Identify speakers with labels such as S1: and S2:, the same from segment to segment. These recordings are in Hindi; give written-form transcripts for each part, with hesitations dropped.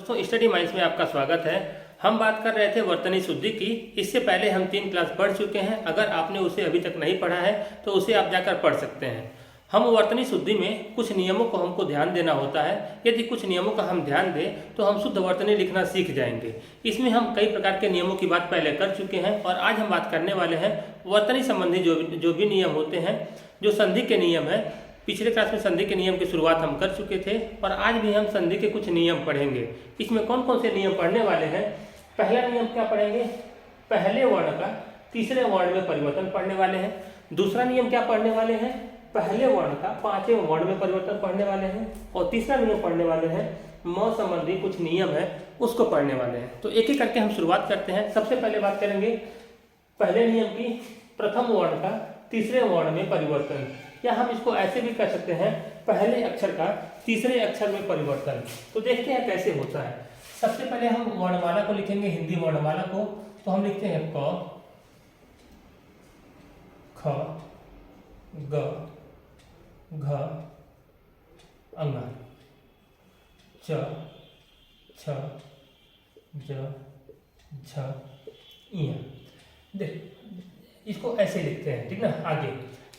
S1: दोस्तों स्टडी माइंड्स में आपका स्वागत है। हम बात कर रहे थे वर्तनी शुद्धि की। इससे पहले हम 3 क्लास पढ़ चुके हैं। अगर आपने उसे अभी तक नहीं पढ़ा है तो उसे आप जाकर पढ़ सकते हैं। हम वर्तनी शुद्धि में कुछ नियमों को हमको ध्यान देना होता है। यदि कुछ नियमों का हम ध्यान दें तो हम शुद्ध वर्तनी लिखना सीख जाएंगे। इसमें हम कई प्रकार के नियमों की बात पहले कर चुके हैं और आज हम बात करने वाले हैं वर्तनी संबंधी जो भी नियम होते हैं, जो संधि के नियम है। पिछले क्लास में संधि के नियम की शुरुआत हम कर चुके थे और आज भी हम संधि के कुछ नियम पढ़ेंगे। इसमें कौन कौन से नियम पढ़ने वाले हैं? पहला नियम क्या पढ़ेंगे? पहले वर्ण का तीसरे वर्ण में परिवर्तन पढ़ने वाले हैं। दूसरा नियम क्या पढ़ने वाले हैं? पहले वर्ण का पांचवें वर्ण में परिवर्तन पढ़ने वाले हैं। और तीसरा नियम पढ़ने वाले हैं म संबंधी कुछ नियम है उसको पढ़ने वाले हैं। तो एक एक करके हम शुरुआत करते हैं। सबसे पहले बात करेंगे पहले नियम की, प्रथम वर्ण का तीसरे वर्ण में परिवर्तन, या हम इसको ऐसे भी कर सकते हैं पहले अक्षर का तीसरे अक्षर में परिवर्तन। तो देखते हैं कैसे होता है। सबसे पहले हम वर्णमाला को लिखेंगे, हिंदी वर्णमाला को। तो हम लिखते हैं क, ख, ग, घ, अंग, च, छ, ज, झ, ञ। देख इसको ऐसे लिखते हैं, ठीक ना। आगे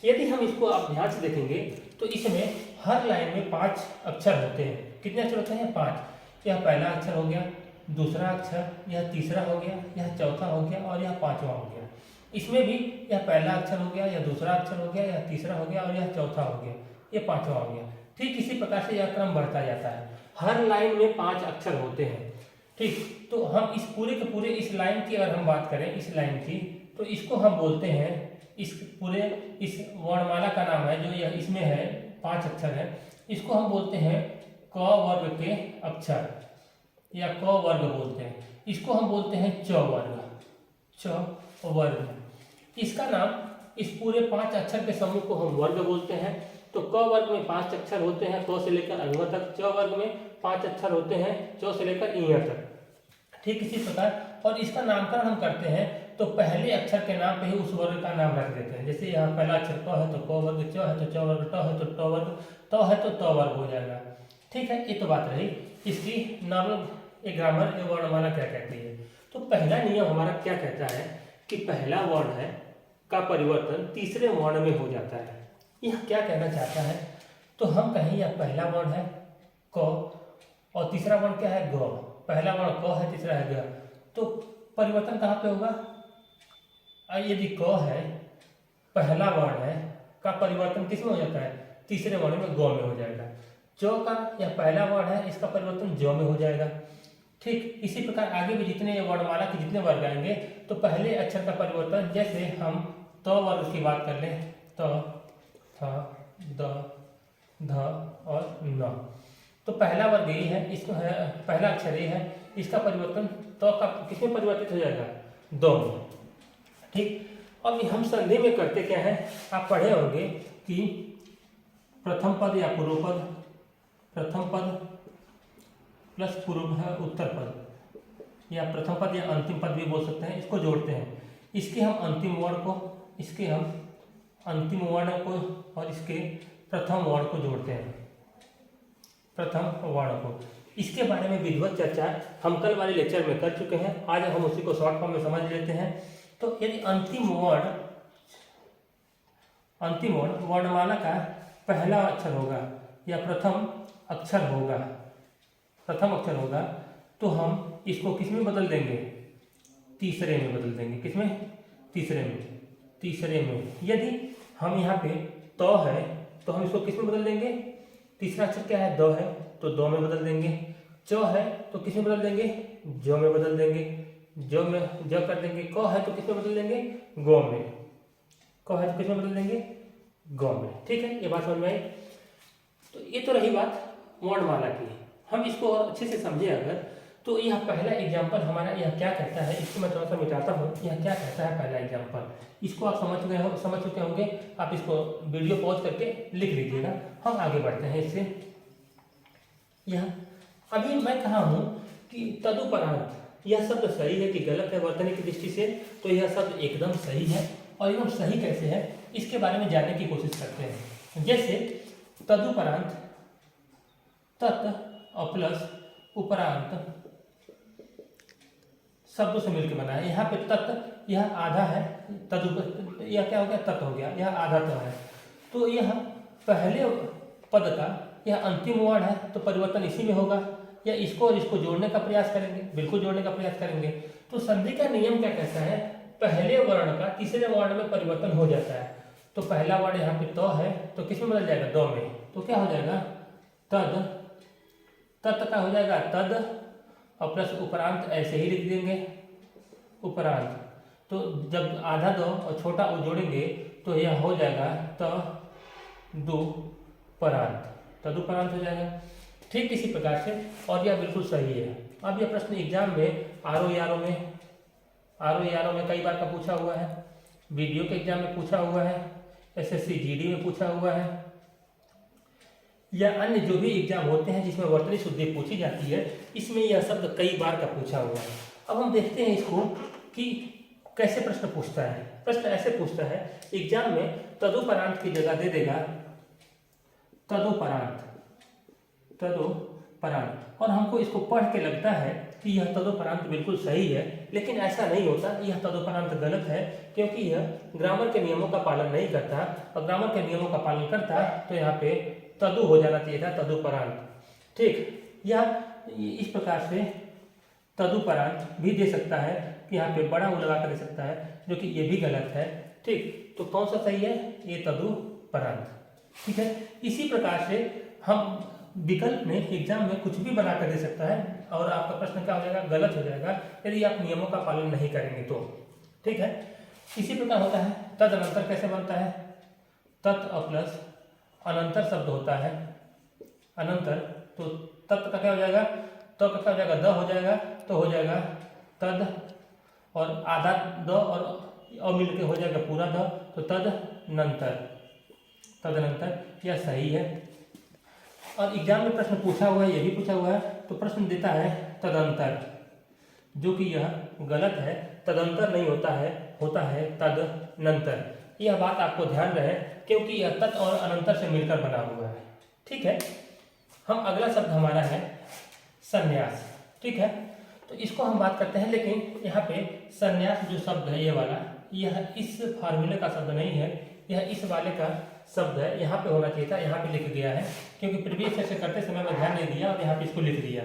S1: यदि हम इसको आप ध्यान से देखेंगे तो इसमें हर लाइन में 5 अक्षर होते हैं। कितने अक्षर होते हैं? 5। यह पहला अक्षर हो गया, दूसरा अक्षर, यह तीसरा हो गया, यह चौथा हो गया और यह पांचवा हो गया। इसमें भी यह पहला अक्षर हो गया, यह दूसरा अक्षर हो गया, यह तीसरा हो गया और यह चौथा हो गया, यह पांचवा हो गया। ठीक इसी प्रकार से यह क्रम बढ़ता जाता है। हर लाइन में 5 अक्षर होते हैं। ठीक, तो हम इस पूरे के पूरे इस लाइन की अगर हम बात करें, इस लाइन की, तो इसको हम बोलते हैं, इस पूरे इस वर्णमाला का नाम है जो यह इसमें है 5 अक्षर है, इसको हम बोलते हैं क वर्ग के अक्षर या क वर्ग बोलते हैं। इसको हम बोलते हैं च वर्ग, च वर्ग। इसका नाम, इस पूरे 5 अक्षर के समूह को हम वर्ग बोलते हैं। तो क वर्ग में 5 अक्षर होते हैं, क से लेकर अंग तक। च वर्ग में 5 अक्षर होते हैं, च से लेकर इ तक। ठीक इसी प्रकार, और इसका नामकरण हम करते हैं तो पहले अक्षर के नाम पे ही उस वर्ग का नाम रख देते हैं। जैसे यहाँ पहला अक्षर क है तो क वर्ग, च है तो च वर्ग, ट है तो ट वर्ग, त है तो त वर्ग हो जाएगा। ठीक है, ये तो बात रही इसकी नॉर्मल ग्रामर वर्णमाला क्या कहती है। तो पहला नियम हमारा क्या कहता है कि पहला वर्ण है का परिवर्तन तीसरे वर्ण में हो जाता है। यह क्या कहना चाहता है? तो हम कहें यह पहला वर्ण है क और तीसरा वर्ण क्या है? ग। पहला वर्ण क है, तीसरा है ग, तो परिवर्तन कहाँ पे होगा? यदि क है, पहला वर्ण है, का परिवर्तन किस में हो जाता है? तीसरे वर्ण में, ग में हो जाएगा। च का यह पहला वर्ण है, इसका परिवर्तन ज में हो जाएगा। ठीक इसी प्रकार आगे भी जितने वर्णमाला के जितने वर्ग आएंगे तो पहले अक्षर का परिवर्तन, जैसे हम त वर्ग की बात कर लें, त, थ, द, ध और न, तो पहला वर्ग यही है, इसमें है पहला अक्षर ये है, इसका परिवर्तन तो का किसमें परिवर्तित हो जाएगा? दो में। ठीक, अब हम संधि में करते क्या है? आप पढ़े होंगे कि प्रथम पद या पूर्व पद, प्रथम पद प्लस पूर्व है उत्तर पद, या प्रथम पद या अंतिम पद भी बोल सकते हैं, इसको जोड़ते हैं। इसके हम अंतिम वर्ण को, इसके हम अंतिम वर्ण को और इसके प्रथम वर्ण को जोड़ते हैं, प्रथम वर्ण को। इसके बारे में विधिवत चर्चा हम कल वाले लेक्चर में कर चुके हैं। आज हम उसी को शॉर्ट फॉर्म में समझ लेते हैं। तो यदि अंतिम वर्ण वर्णमाला का पहला अक्षर होगा या प्रथम अक्षर होगा, तो हम इसको किस में बदल देंगे? तीसरे में बदल देंगे। किसमें? तीसरे में। यदि हम यहाँ पे त है तो हम इसको किस में बदल देंगे? तीसरा अक्षर क्या है? द है तो द में बदल देंगे। च है तो किस में बदल देंगे? ज में बदल देंगे। ज कर देंगे। क है तो किस में बदल देंगे? ग में। क है तो किस में बदल देंगे? ग में। ठीक है, ये बात समझ में आई। तो ये तो रही बात वर्णमाला की। हम इसको अच्छे से समझे अगर, तो यह पहला एग्जाम्पल हमारा यह क्या कहता है, इसको मैं थोड़ा सा मिटाता हूँ। यह क्या कहता है पहला एग्जाम्पल, इसको आप समझ चुके होंगे। आप इसको वीडियो पॉज करके लिख लीजिएगा। हम आगे बढ़ते हैं इससे। यह अभी मैं कहा हूँ कि तदुपरांत, यह शब्द सही है कि गलत है वर्तनी की दृष्टि से? तो यह शब्द एकदम सही है। और एकदम सही कैसे है इसके बारे में जानने की कोशिश करते हैं। जैसे तदुपरांत, तत् और प्लस उपरांत शब्दों से मिलकर बना है। यहाँ पे तत्, यह आधा है, तद यह क्या हो गया, तत् हो गया, यह आधा तो है। तो यह पहले पद का यह अंतिम वर्ण है, तो परिवर्तन इसी में होगा। या इसको और इसको जोड़ने का प्रयास करेंगे, बिल्कुल जोड़ने का प्रयास करेंगे। तो संधि का नियम क्या कहता है, पहले वर्ण का तीसरे वर्ण में परिवर्तन हो जाता है। तो पहला वर्ण यहाँ पे तो है, तो किस में बदल जाएगा, दो में। तो क्या हो जाएगा, तद, तत् का हो जाएगा तद और प्लस उपरांत ऐसे ही लिख देंगे, उपरांत। तो जब आधा दो और छोटा ओ जोड़ेंगे तो यह हो जाएगा तदुपरांत, तदुपरांत हो जाएगा। ठीक इसी प्रकार से, और यह बिल्कुल सही है। अब यह प्रश्न एग्जाम में आरओ यारों में कई बार का पूछा हुआ है, वीडियो के एग्जाम में पूछा हुआ है, एसएससी जीडी में पूछा हुआ है, या अन्य जो भी एग्जाम होते हैं जिसमें वर्तनी शुद्धि पूछी जाती है, इसमें यह शब्द कई बार का पूछा हुआ है। अब हम देखते हैं इसको कि कैसे प्रश्न पूछता है। प्रश्न ऐसे पूछता है, एग्जाम में तदुपरांत की जगह दे देगा तदुपरांत, और हमको इसको पढ़ के लगता है कि यह तदुपरांत बिल्कुल सही है, लेकिन ऐसा नहीं होता, यह तदुपरांत गलत है, क्योंकि यह ग्रामर के नियमों का पालन नहीं करता। और ग्रामर के नियमों का पालन करता तो यहाँ पे तदु हो जाना चाहिए था, तदुपरांत। ठीक, यह इस प्रकार से तदुपरांत भी दे सकता है कि यहाँ पे बड़ा उ लगा कर दे सकता है, जो कि ये भी गलत है। ठीक, तो कौन सा सही है, ये तदुपरांत। ठीक है, इसी प्रकार से हम विकल्प में एग्जाम में कुछ भी बना कर दे सकता है और आपका प्रश्न क्या हो जाएगा, गलत हो जाएगा, यदि आप नियमों का पालन नहीं करेंगे तो। ठीक है, इसी प्रकार होता है तदनंतर। कैसे बनता है, तत् और प्लस अनंतर शब्द होता है, अनंतर। तो तत् का क्या हो जाएगा, तो का क्या हो जाएगा, द हो जाएगा, तो हो जाएगा तद, और आधा द और मिलके हो जाएगा पूरा द, तो तदनंतर, तदनंतर। यह सही है। और एग्जाम में प्रश्न पूछा हुआ है, ये भी पूछा हुआ है, तो प्रश्न देता है तदंतर, जो कि यह गलत है। तदंतर नहीं होता है, होता है तदनंतर। यह बात आपको ध्यान रहे, क्योंकि यह तत् और अनंतर से मिलकर बना हुआ है। ठीक है, हम अगला शब्द हमारा है संन्यास। ठीक है, तो इसको हम बात करते हैं, लेकिन यहाँ पे संन्यास जो शब्द है ये वाला, यह इस फार्मूले का शब्द नहीं है, यह इस वाले का शब्द है। यहाँ पे होना चाहिए था, यहाँ पे लिख गया है, क्योंकि प्रीवियस सेशन करते समय मैं ध्यान नहीं दिया और यहाँ पे इसको लिख दिया।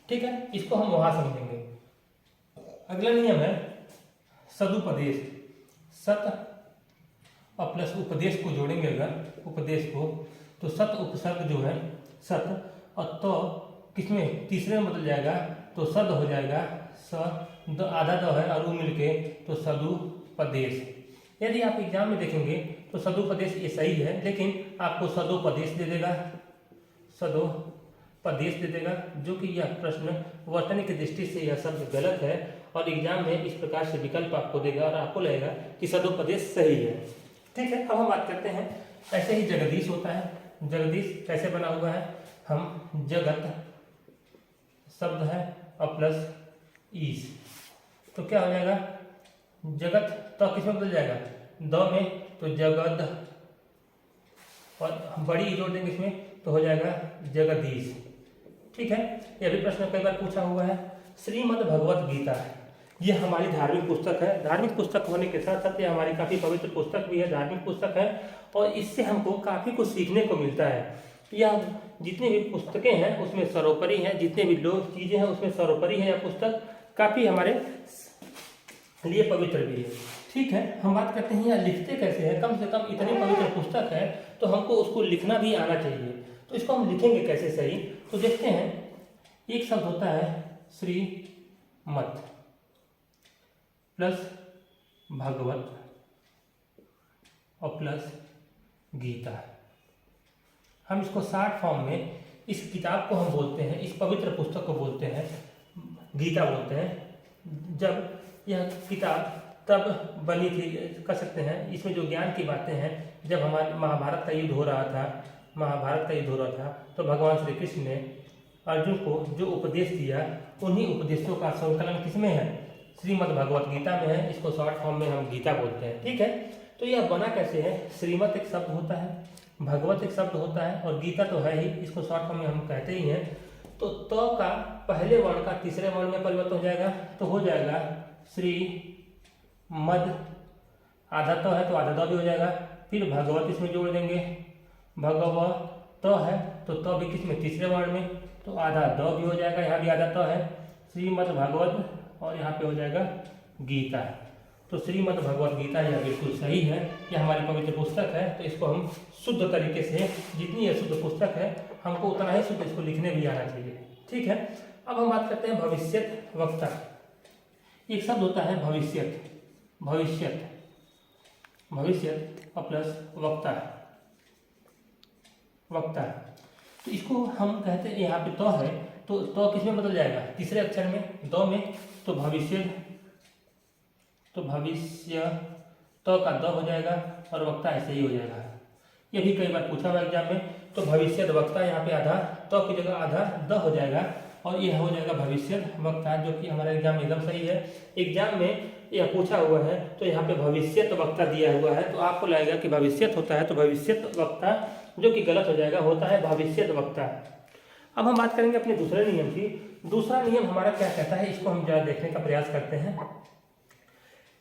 S1: ठीक है, इसको हम वहां समझेंगे। अगला नियम है सदुपदेश। सत और प्लस उपदेश को जोड़ेंगे अगर, उपदेश को, तो सत उपसर्ग जो है सत, और तो किसमें तीसरे में बदल जाएगा, तो सद हो जाएगा, स आधा द है और उ मिलके, तो सदुपदेश। यदि आप एग्जाम में देखेंगे तो सदुपदेश ये सही है, लेकिन आपको सदोपदेश दे देगा, सदोपदेश दे देगा, जो कि यह प्रश्न वर्तनी की दृष्टि से यह शब्द गलत है, और एग्जाम में इस प्रकार से विकल्प आपको देगा और आपको लगेगा कि सदोपदेश सही है। ठीक है, अब हम बात करते हैं, ऐसे ही जगदीश होता है। जगदीश कैसे बना हुआ है, हम जगत शब्द है और प्लस ईश, तो क्या हो जाएगा, जगत तो किसमें बदल जाएगा, द में, तो जगद, और बड़ी ई जोड़ देंगे इसमें, तो हो जाएगा जगदीश। ठीक है, यह भी प्रश्न कई बार पूछा हुआ है। श्रीमद् भगवत गीता, यह हमारी धार्मिक पुस्तक है। धार्मिक पुस्तक होने के साथ साथ यह हमारी काफी पवित्र पुस्तक भी है, धार्मिक पुस्तक है, और इससे हमको काफी कुछ सीखने को मिलता है। यह जितनी भी पुस्तकें हैं उसमें सर्वोपरि है, जितने भी लोग चीजें हैं उसमें सर्वोपरि है। यह पुस्तक काफी हमारे लिए पवित्र भी है। ठीक है, हम बात करते हैं यह लिखते कैसे हैं। कम से कम इतनी पवित्र पुस्तक है तो हमको उसको लिखना भी आना चाहिए। तो इसको हम लिखेंगे कैसे सही, तो देखते हैं। एक शब्द होता है श्रीमत प्लस भगवत और प्लस गीता। हम इसको शॉर्ट फॉर्म में, इस किताब को हम बोलते हैं, इस पवित्र पुस्तक को बोलते हैं गीता बोलते हैं। जब यह किताब तब बनी थी, कह सकते हैं, इसमें जो ज्ञान की बातें हैं, जब हमारे महाभारत का युद्ध हो रहा था, तो भगवान श्री कृष्ण ने अर्जुन को जो उपदेश दिया, उन्हीं उपदेशों का संकलन किसमें है, श्रीमद् भगवत गीता में है। इसको शॉर्ट फॉर्म में हम गीता बोलते हैं। ठीक है, तो यह बना कैसे है, श्रीमत एक शब्द होता है, भगवत एक शब्द होता है, और गीता तो है ही, इसको शॉर्ट फॉर्म में हम कहते ही हैं। तो का पहले वर्ण का तीसरे वर्ण में परिवर्तन हो जाएगा, तो हो जाएगा श्री मद, आधा तो है तो आधा द भी हो जाएगा। फिर भगवत इसमें जोड़ देंगे, भगवत तो है तो भी किसमें, तीसरे वर्ण में, तो आधा द भी हो जाएगा, यहाँ भी आधा तो है, श्रीमद् भागवत, और यहाँ पे हो जाएगा गीता। तो श्रीमद् भगवत गीता यह बिल्कुल सही है, यह हमारी पवित्र पुस्तक है। तो इसको हम शुद्ध तरीके से, जितनी यह शुद्ध पुस्तक है हमको उतना ही शुद्ध इसको लिखने भी आना चाहिए। ठीक है, अब हम बात करते हैं भविष्यत वक्ता। एक शब्द होता है भविष्यत, भविष्यत, भविष्यत प्लस वक्ता, वक्ता। तो इसको हम कहते हैं, यहाँ पे तो है तो किस में बदल जाएगा, तीसरे अक्षर में, दो में, तो भविष्य, तो भविष्य तो का द हो जाएगा और वक्ता ऐसे ही हो जाएगा। ये भी कई बार पूछा हुआ एग्जाम में। तो भविष्य वक्ता यहाँ पे आधा तो की जगह आधा द हो जाएगा और यह हो जाएगा भविष्य वक्ता, जो कि हमारा एग्जाम एकदम सही है। एग्जाम में यह पूछा हुआ है तो यहाँ पे भविष्यत वक्ता दिया हुआ है, तो आपको लगेगा कि भविष्यत होता है तो भविष्यत वक्ता, जो कि गलत हो जाएगा, होता है भविष्यत वक्ता। अब हम बात करेंगे अपने दूसरे नियम की। दूसरा नियम हमारा क्या कहता है, इसको हम जरा देखने का प्रयास करते हैं।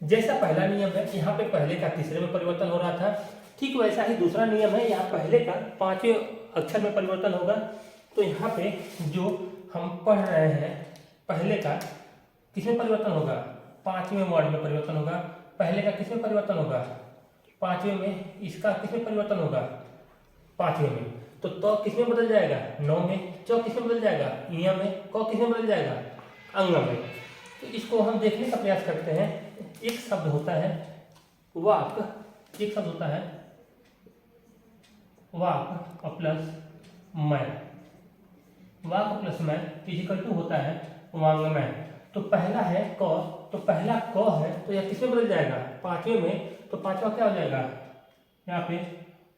S1: जैसा पहला नियम है, यहाँ पे पहले का तीसरे में परिवर्तन हो रहा था, ठीक वैसा ही दूसरा नियम है, यहाँ पहले का पांचवें अक्षर में परिवर्तन होगा। तो यहाँ पे जो हम पढ़ रहे हैं, पहले का किसमें परिवर्तन होगा, पांचवें वर्ण में परिवर्तन होगा। पहले का किसमें परिवर्तन होगा, पांचवें में, इसका किसमें परिवर्तन होगा, पांचवें में। तो किसमें बदल जाएगा, नौ में, चौ किसमें बदल जाएगा, इया में, क किसमें बदल जाएगा, अंग में। तो इसको हम देखने का प्रयास करते हैं। एक शब्द होता है वाक, एक शब्द होता है वाक प्लस मैं, वाक प्लस मैं इक्वल टू होता है वांग्मय। तो पहला है क, तो पहला क है तो यह किसमें बदल जाएगा, पांचवें में। तो पांचवा क्या हो जाएगा, यहाँ पे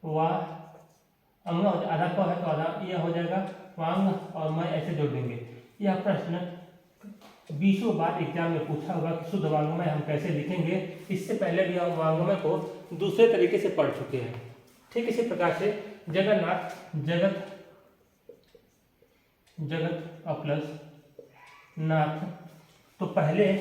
S1: वा अंग, आधा क है तो आधा यह हो जाएगा वांग, और मैं ऐसे जोड़ देंगे। यह प्रश्न 20 बार एग्जाम में पूछा होगा कि शुद्ध वांग्मय हम कैसे लिखेंगे। इससे पहले भी हम वांग्मय को दूसरे तरीके से पढ़ चुके हैं। ठीक इसी प्रकार से जगन्नाथ, जगत, जगत प्लस नाथ, तो पहले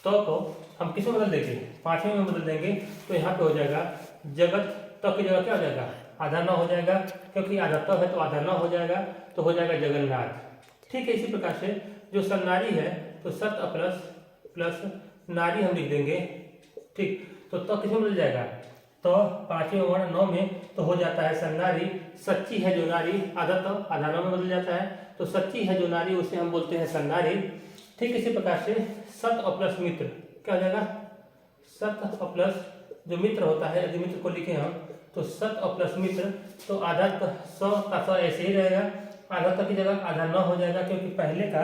S1: तो को हम किसमें बदल देंगे, पांचवें में बदल देंगे। तो यहाँ पे हो जाएगा जगत, तो की जगह क्या हो जाएगा, आधा न हो जाएगा, क्योंकि आधा तो है तो आधा न हो जाएगा, तो हो जाएगा जगन्नाथ। ठीक है, इसी प्रकार से जो सन्नारी है तो सत प्लस नारी हम लिख देंगे। ठीक, तो किसमें बदल जाएगा, तो पांचवें वर्ण नौ में, तो हो जाता है सन्नारी। सच्ची है जो नारी, आधा तो आधा नौ में बदल जाता है, तो सच्ची है जो नारी उसे हम बोलते हैं सन्नारी। ठीक इसी प्रकार से सत प्लस मित्र क्या हो जाएगा, सत प्लस जो मित्र होता है, यदि मित्र को लिखे हम तो सत प्लस मित्र, तो आधा सौ का सौ ऐसे ही रहेगा, आधा तक की जगह आधा न हो जाएगा, क्योंकि पहले का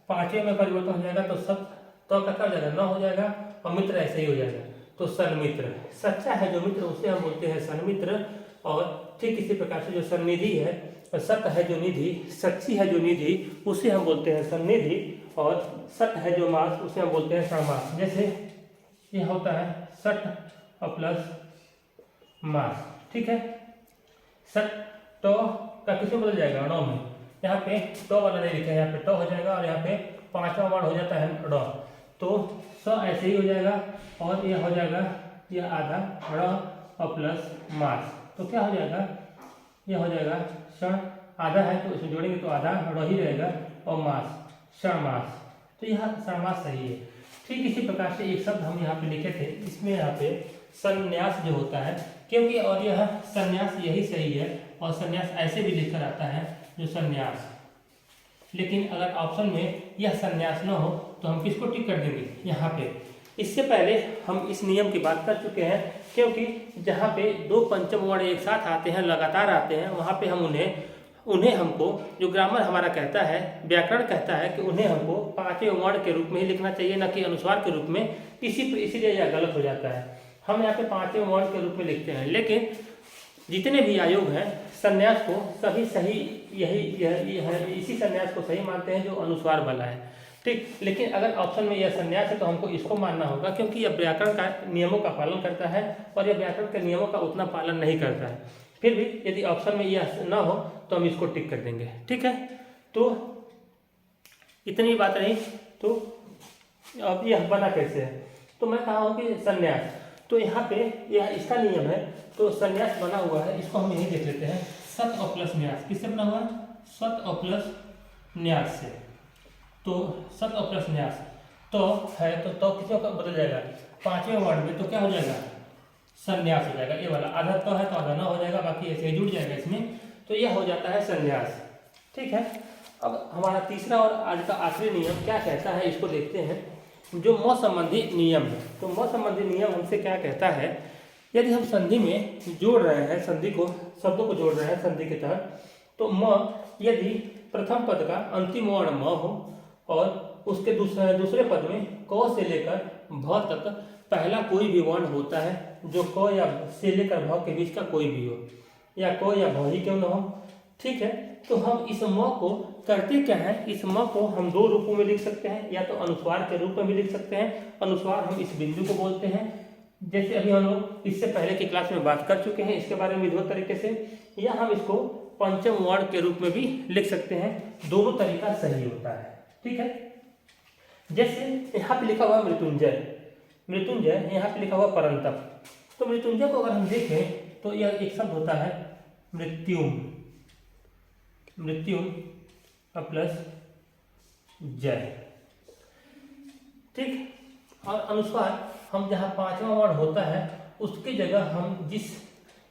S1: पांचवें में परिवर्तन हो जाएगा। तो सत तो का क्या हो जाएगा, न हो जाएगा, और मित्र ऐसे ही हो जाएगा, तो सन्मित्र। सच्चा है जो मित्र उसे हम बोलते हैं सन्मित्र। और ठीक इसी प्रकार से जो सन्निधि है, सत है जो निधि, सच्ची है जो निधि उसे हम बोलते हैं सन्निधि, और सट है जो मास उसे हम बोलते हैं समास। जैसे ये होता है सट प्लस मास। ठीक है, सट तो का किसमें बदल जाएगा, नौ में। यहाँ पे तो वाला नहीं लिखा है, यहाँ पे तो हो जाएगा, और यहाँ पे पांचवा वर्ण हो जाता है ड, तो स ऐसे ही हो जाएगा, और यह हो जाएगा यह आधा ड़ प्लस मास। तो क्या हो जाएगा, यह हो जाएगा क्षण, आधा है तो इसमें जोड़ेंगे तो आधा ड़ ही रहेगा, और मास क्षण मास, तो यह समास सही है। ठीक इसी प्रकार से एक शब्द हम यहाँ पे लिखे थे, इसमें यहाँ पे संन्यास जो होता है, क्योंकि और यह संन्यास यही सही है, और संन्यास ऐसे भी लिखकर आता है जो संन्यास। लेकिन अगर ऑप्शन में यह संन्यास न हो तो हम किसको टिक कर देंगे, यहाँ पे। इससे पहले हम इस नियम की बात कर चुके हैं, क्योंकि जहाँ पे दो पंचम वर्ण एक साथ आते हैं, लगातार आते हैं, वहाँ पे हम उन्हें हमको जो ग्रामर हमारा कहता है, व्याकरण कहता है कि उन्हें हमको पांचवें वर्ण के रूप में ही लिखना चाहिए, न कि अनुस्वार के रूप में। इसीलिए यह गलत हो जाता है। हम यहाँ पे पांचवें वर्ण के रूप में लिखते हैं, लेकिन जितने भी आयोग हैं संन्यास को सभी सही इसी संन्यास को सही मानते हैं जो अनुस्वार वाला है। ठीक, लेकिन अगर ऑप्शन में यह संन्यास है तो हमको इसको मानना होगा, क्योंकि यह व्याकरण का नियमों का पालन करता है, और यह व्याकरण के नियमों का उतना पालन नहीं करता है। फिर भी यदि ऑप्शन में यह ना हो तो हम इसको टिक कर देंगे। ठीक है, तो इतनी बात रही। तो अब यह बना कैसे है, तो मैं कहा हूँ कि संन्यास, तो यहाँ पे यह इसका नियम है। तो संन्यास बना हुआ है, इसको हम यही देख लेते हैं। सत और प्लस न्यास किससे बना हुआ है, सत और प्लस न्यास से। तो सत और प्लस न्यास तो है, तो किसमें बदल जाएगा, पांचवें वर्ड में, तो क्या हो जाएगा, संन्यास हो जाएगा। ये वाला आधा तो है तो आधा ना हो जाएगा, बाकी ऐसे ही जुड़ जाएगा इसमें, तो यह हो जाता है संन्यास। ठीक है। अब हमारा तीसरा और आज का आखिरी नियम क्या कहता है, इसको देखते हैं। जो म संबंधी नियम है, तो म संबंधी नियम हमसे क्या कहता है, यदि हम संधि में जोड़ रहे हैं, संधि को, शब्दों को जोड़ रहे हैं संधि के तहत, तो म यदि प्रथम पद का अंतिम वर्ण म हो और उसके दूसरे पद में क से लेकर भ तक पहला कोई भी वर्ण होता है, जो क या से लेकर भ के बीच का कोई भी हो, या क या भ ही क्यों न हो। ठीक है। तो हम इस म को करते क्या है, इस म को हम दो रूपों में लिख सकते हैं, या तो अनुस्वार के रूप में भी लिख सकते हैं। अनुस्वार हम इस बिंदु को बोलते हैं, जैसे अभी हम लोग इससे पहले की क्लास में बात कर चुके हैं इसके बारे में विधिवत तरीके से, या हम इसको पंचम वर्ण के रूप में भी लिख सकते हैं। दोनों तरीका सही होता है। ठीक है। जैसे यहाँ पे लिखा हुआ मृत्युंजय, मृत्युंजय, यहाँ पे लिखा हुआ परंतप। तो मृत्युंजय को अगर हम देखें तो यह एक शब्द होता है मृत्युम, मृत्युम प्लस जय। ठीक। और अनुस्वार हम जहाँ पांचवा वर्ण होता है उसकी जगह हम जिस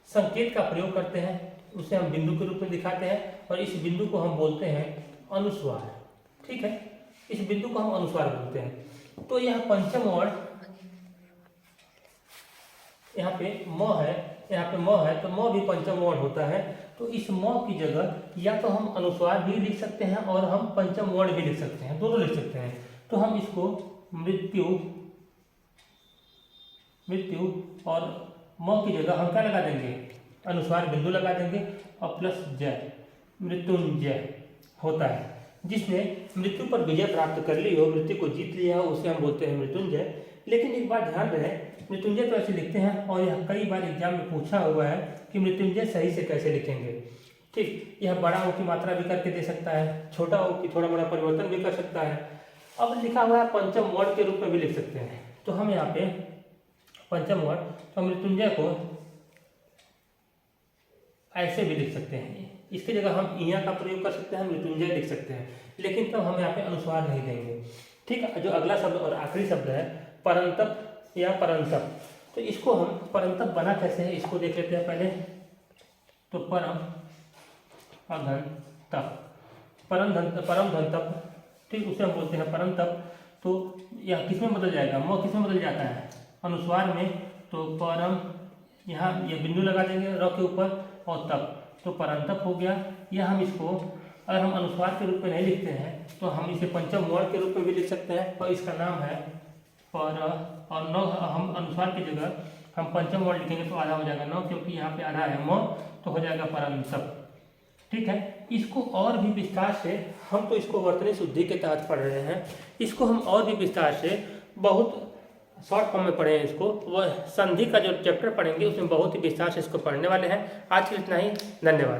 S1: संकेत का प्रयोग करते हैं उसे हम बिंदु के रूप में दिखाते हैं, और इस बिंदु को हम बोलते हैं अनुस्वार। ठीक है। इस बिंदु को हम अनुस्वार बोलते हैं। तो यह पंचम वर्ण, यहाँ पे म है, यहाँ पे म है, तो म भी पंचम वर्ण होता है। तो इस म की जगह या तो हम अनुस्वार भी लिख सकते हैं और हम पंचम वर्ण भी लिख सकते हैं, दोनों लिख सकते हैं। तो हम इसको मृत्यु, मृत्यु और म की जगह हम क्या लगा देंगे, अनुस्वार बिंदु लगा देंगे, और प्लस जय, मृत्युंजय होता है। जिसने मृत्यु पर विजय प्राप्त कर ली हो, मृत्यु को जीत लिया हो, उसे हम बोलते हैं मृत्युंजय। लेकिन एक बात ध्यान रहे, मृत्युंजय तो ऐसे लिखते हैं, और यह कई बार एग्जाम में पूछा हुआ है कि मृत्युंजय सही से कैसे लिखेंगे। ठीक। यह बड़ा ओ की मात्रा भी करके दे सकता है, छोटा ओ की थोड़ा बड़ा परिवर्तन भी कर सकता है। अब लिखा हुआ है पंचम वर्ण के रूप में भी लिख सकते हैं। तो हम यहाँ पे पंचम वर्ण, तो मृत्युंजय को ऐसे भी लिख सकते हैं, इसकी जगह हम इया का प्रयोग कर सकते हैं, मृत्युंजय लिख सकते हैं, लेकिन तब हम यहाँ पे अनुस्वार नहीं देंगे। ठीक है। जो अगला शब्द और आखिरी शब्द है परंतप या परंतप, तो इसको हम परंतप बना कैसे है इसको देख लेते हैं पहले। तो परम अघन तप, परम धन तप। ठीक। उसे हम बोलते हैं परंतप। तो यह किसमें बदल जाएगा, म किसमें बदल जाता है, अनुस्वार में। तो परम, यहाँ ये बिंदु लगा देंगे र के ऊपर, और तप, तो परंतप हो गया। या हम इसको अगर हम अनुस्वार के रूप में नहीं लिखते हैं तो हम इसे पंचम वर्ण के रूप में भी लिख सकते हैं, और इसका नाम है पर। और नौ, हम अनुस्वार की जगह हम पंचम वर्ण लिखेंगे तो आधा हो जाएगा नौ, क्योंकि यहाँ पे आधा है म, तो हो जाएगा परंतप। ठीक है। इसको और भी विस्तार से, हम तो इसको वर्तनी शुद्धि के तहत पढ़ रहे हैं, इसको हम और भी विस्तार से बहुत शॉर्ट फॉर्म में पढ़े हैं। इसको वह संधि का जो चैप्टर पढ़ेंगे उसमें बहुत ही विस्तार से इसको पढ़ने वाले हैं। आज के लिए इतना ही, धन्यवाद।